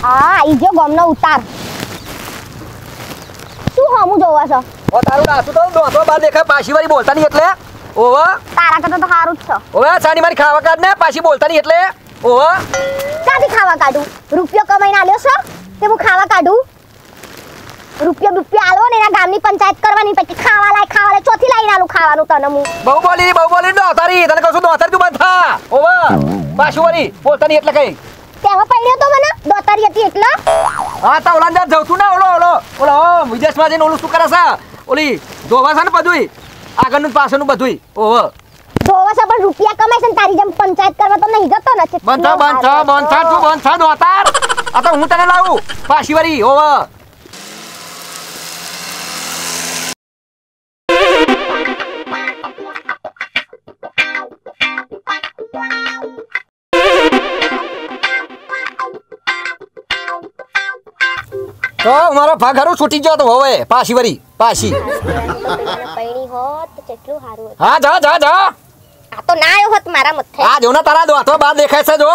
હા ઈ જો ગમનો ઉતાર શું હમું જોવા છો ઓ તારું નાસું તો દોતો બાર દેખાય પાછી વાળી બોલતા નહીં એટલે ઓવા તારા કરતા તો સારું જ છે ઓવા સાની મારી ખાવા કાઢ ને પાછી બોલતા નહીં એટલે ઓવા ક્યાંથી ખાવા કાઢું રૂપિયો કમાઈને આલ્યો છો કે હું ખાવા કાઢું રૂપિયો આલો ને એના ગામની પંચાયત કરવાની પછી ખાવા લાય ચોથી લાઈને આલું ખાવાનું તને હું બહુ બોલી દોતારી તને કહું છું દોતારી તું બંધ થા ઓવા પાછી વાળી બોલતા નહીં એટલે કઈ તેમાં પડ્યો તો મને દોતારી હતી એટલે હા તા ઓલા અંદર જવતું ને ઓલો વિદેશમાં જઈને ઓલું શું કરે છે ઓલી ધોવા છે ને બધુંય આગળનું પાછળનું બધુંય ઓહો ધોવા છે પણ રૂપિયા કમાય છે ને તારી જેમ પંચાયત કરવા તો નહીં જતો ને બંધ થા દોતાર આ તો હું તને લાવું પાછી વાળી ઓહો તો મારો ભાગારો છૂટી ગયો તો હવે પાછી વરી પાછી પૈણી હોત તો કેટલું સારું હતું હા જા આ તો ના આવ્યો હોત મારા મથે આ જો ને તારા દોતો બાર દેખાય છે જો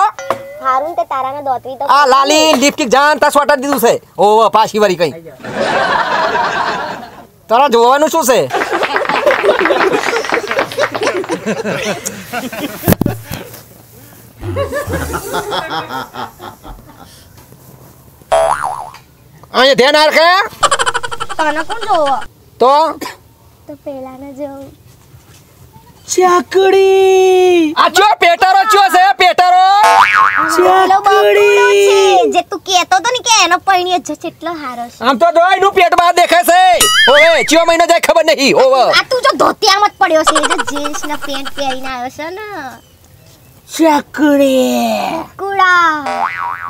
હારું તે તારાને દોતવી તો આ લાલી લિપસ્ટિક જાન તા સ્વેટર દીધું છે ઓ પાછી વરી કઈ તારા જોવાનું શું છે અહીંયા ધ્યાન રાખે તને કોણ જોવો તો પેલાને જોઉં ચાકડી આ ચો પેટારો ચો છે પેટારો ચાકડી જે તું કેતો તો ને કે એનો પૈણી જ કેટલો હારો છે આમ તો જોઈ નું પેટ બહાર દેખાય છે ઓએ ચિયો મહિનો જાય ખબર નહીં ઓવ આ તું જો ધોતિયામાં જ પડ્યો છે જે જીન્સ ના પેન્ટ પહેરીને આવ્યો છે ને ચાકડી કુડા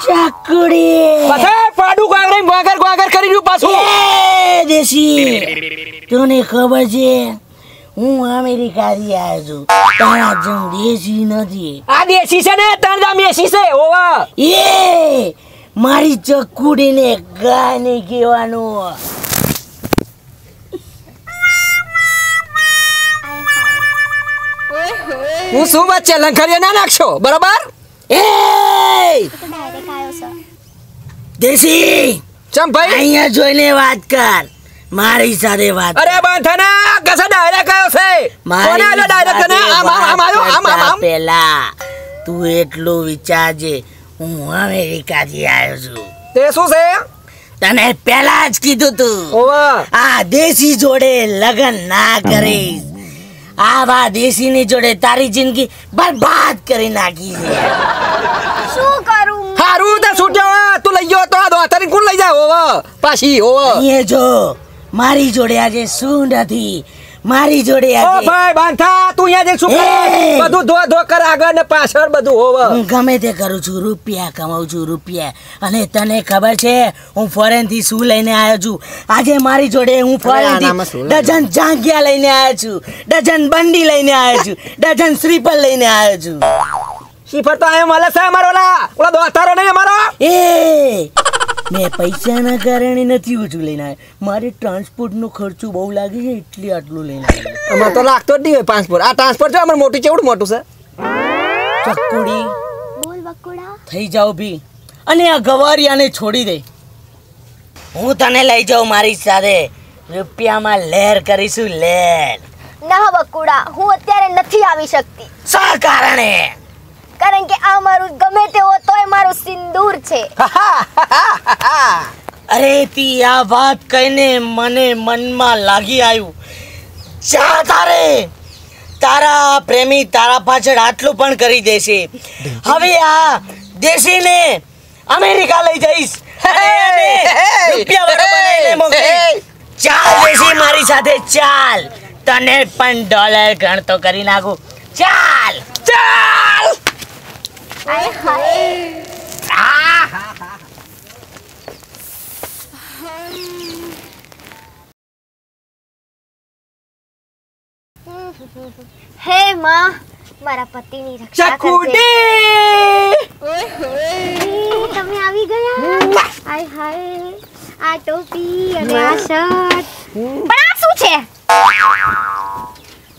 ચાકડી પછી પાડું ગ્વાગર કરી રહ્યું પાછું એ દેશી તને ખબર છે હું અમેરિકાથી આવ્યો છું તારા જેમ દેશી નથી આ દેશી છે ને તારા મેસી છે ઓવા એ મારી ચકુડીને ગાય નહીં કહેવાનું હું શું વાત છે લંખરિયા ના નાખશો બરાબર એ ડાયરેક્ટ આવ્યો છે દેશી ચમ ભાઈ અહીંયા જોઈને વાત કર મારી સાથે વાત અરે બાંધના કસા ડાયરેક્ટ આવ્યો છે કોને આલો ડાયરેક્ટ ને આમ આવ્યો પેલા તું એટલું વિચારજે હું અમેરિકાથી આવ્યો છું તે શું છે તને પેલા જ કીધું તું ઓવા આ દેશી જોડે લગન ના કરીશ આવા દેશીની જોડે તારી જિંદગી બરબાદ કરી નાખી છે શું કરું હારું તે છૂટ્યો તું લઈ ગયો તો આ દોતારી કોણ લઈ જાય ઓવા પાછી ઓવા એ જો મારી જોડે આજે શું નથી મારી જોડે ઓ આજે ભાઈ બાંધા તું અહીંયા જે શું કરે બધું ધો કર આગળ ને પાછળ બધું હોવા હું ગમે તે કરું છું રૂપિયા કમાઉં છું રૂપિયા અને તને ખબર છે હું ફોરેન થી શું લઈને આવ્યો છું આજે મારી જોડે હું ફોરેન થી ડઝન જાંગિયા લઈને આવ્યો છું ડઝન બંડી લઈને આવ્યો છું ડઝન શ્રીફળ લઈને આવ્યો છું શીફર તો આયો મળે છે અમારો ઓલા દોસ્તારો નહીં અમારો એ મેં પૈસાના કારણે નથી ઓછું લઈને આવ્યો મારે ટ્રાન્સપોર્ટનો ખર્ચો બહુ લાગે છે એટલે આટલું લઈને આવ્યો અમાર તો લાગતો જ નહીં હોય ટ્રાન્સપોર્ટ આ ટ્રાન્સપોર્ટ છે અમાર મોટું કેવડું મોટું છે ચક્કુડી બોલ બકુડા થઈ જાવ ભી અને આ ગવારિયાને છોડી દે હું તને લઈ જાઉં મારી સાથે રૂપિયામાં લહેર કરીશું લહેર ના બકુડા હું અત્યારે નથી આવી શકતી શા કારણે કારણ કે આ મારું ગમે તેવો તોય મારું સિંદૂર છે અરે તી આ વાત કહીને મને મનમાં લાગી આવ્યું જા તારે તારા પ્રેમી તારા પાછળ આટલું પણ કરી દેશે હવે આ દેશીને અમેરિકા લઈ જઈશ રૂપિયા વાળો બનાવીને મોકલીશ. ચાલ દેશી મારી સાથે ચાલ તને પણ ડોલર ગણતો કરી નાખું ચાલ ચાલ આય હાય હે માં મારા પતિની રક્ષા કરજે. તમે આવી ગયા આય હાય આ ટોપી અને આ શર્ટ પણ આ શું છે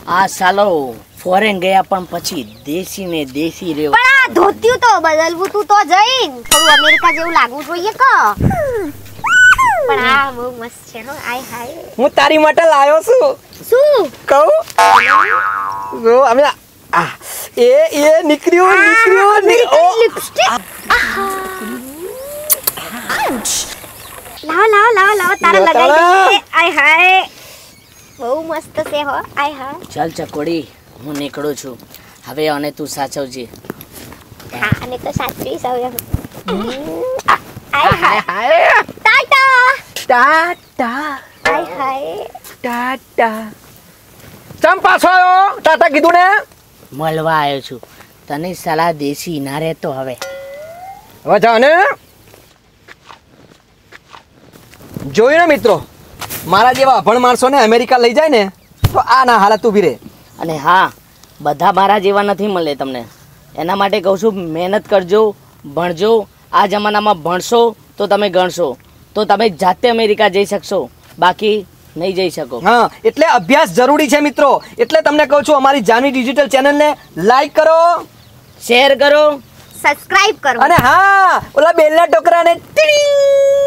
આ સાલો ફોરેન ગયા પણ પછી દેશી ને દેશી રહ્યો. પણ આ ધોતિયું તો બદલવું તું તો જઈ થોડું અમેરિકા જેવું લાગવું જોઈએ કે પણ આ બહુ મસ્ત છે હો આય હાય હું તારી માટે લાવ્યો છું. શું કહું જો અમે એ નીકળ્યું લિપસ્ટિક લાવ તારા લગાઈ આય હાય બહુ મસ્ત છે હો આય હાય ચાલ ચકોડી હું નીકળું છું હવે અને તું સાચવજે. હા અને તો સાચવી સૌ આય હાય ટાટા આય હાય ચમ પાછો આવ્યો ટાટા કીધું ને મળવા આવ્યો છું તને સલાહ દેશી ના રહેતો હવે. હવે જા ને જોયું ને મિત્રો મારા જેવા અભણ માણસોને અમેરિકા લઈ જાય ને તો આ ના હાલત ઊભી રહે. અને હા બધા મારા જેવા નથી મળે તમને એના માટે કહું છું મહેનત કરજો ભણજો. આ જમાનામાં ભણશો તો તમે ગણશો તો તમે જાતે અમેરિકા જઈ શકશો બાકી નહીં જઈ શકો. હા એટલે અભ્યાસ જરૂરી છે મિત્રો. એટલે તમને કહું છું અમારી જાનવી ડિજિટલ ચેનલને લાઈક કરો શેર કરો સબસ્ક્રાઇબ કરો અને હા ઓલા બેલના ટોકરાને ટીડિંગ